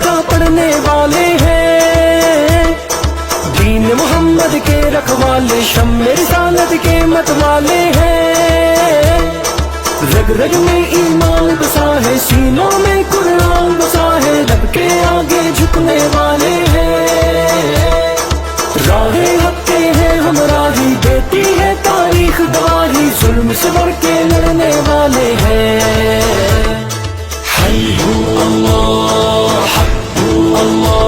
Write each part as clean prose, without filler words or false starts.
का पढ़ने वाले हैं, दीन मोहम्मद के रखवाले, शम्मे रिसालत के मतवाले हैं। रग रग में ईमान बसा है, सीनों में कुरान बसा है, रब के आगे झुकने वाले हैं। राहे हक के हैं हम राही, देती है तारीख गवाही, जुल्म से बढ़ के लड़ने वाले हैं। हय्यू अल्लाह हक्कू अल्लाह।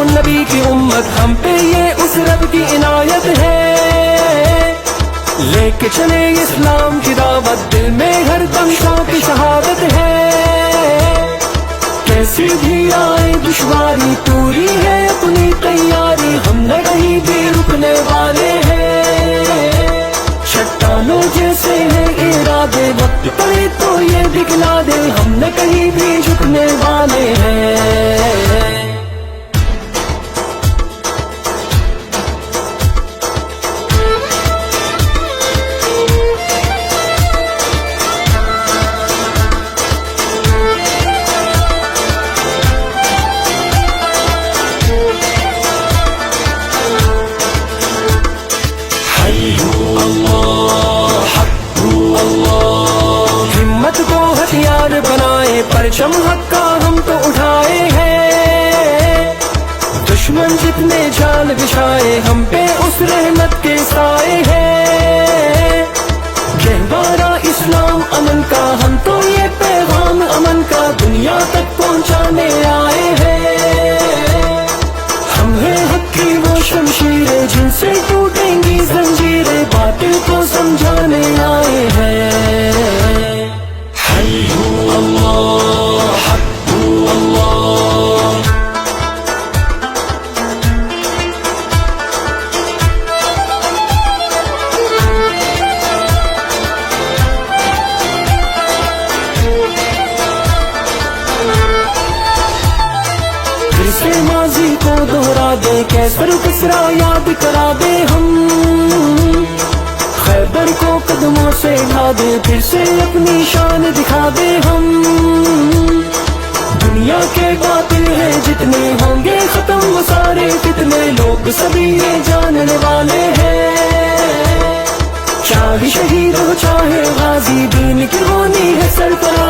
नबी की उम्मत, हम पे ये उस रब की इनायत है। लेके चले इस्लाम की दावत, दिल में हर दम शौक़ की शहादत है। कैसी भी आए दुश्वारी, पूरी है अपनी तैयारी, हम न कहीं भी रुकने वाले हैं। चट्टानों जैसे हैं इरादे, वक्त पड़े तो ये दिखला दे, हम न कहीं भी झुकने वाले हैं। हिम्मत को हथियार बनाए, परचम हक का हम तो उठाए हैं। दुश्मन जितने जाल बिछाए, हम पे उस रहमत के साए हैं। कहवारा इस्लाम अमन का, हम तो ये पैगाम अमन का दुनिया तक पहुंचाने आए हैं। हम हैं हक की वो शमशीरें, जिनसे टूटेंगी जंजीरें, बातें को समझाने आए हैं। हय्यू अल्लाह हक्कू अल्लाह। फिर से माजी को दोहरा दे, कैसर किसरा याद करा दे, हम खैबर को कदमों से ढा दे, फिर से अपनी शान दिखा दे हम। दुनिया के बातिल हैं जितने, होंगे खत्म वो सारे फितने, लोग सभी ये जानने वाले हैं। चाहे शहीद हो चाहे गाजी, दीन की होनी है सरफराज।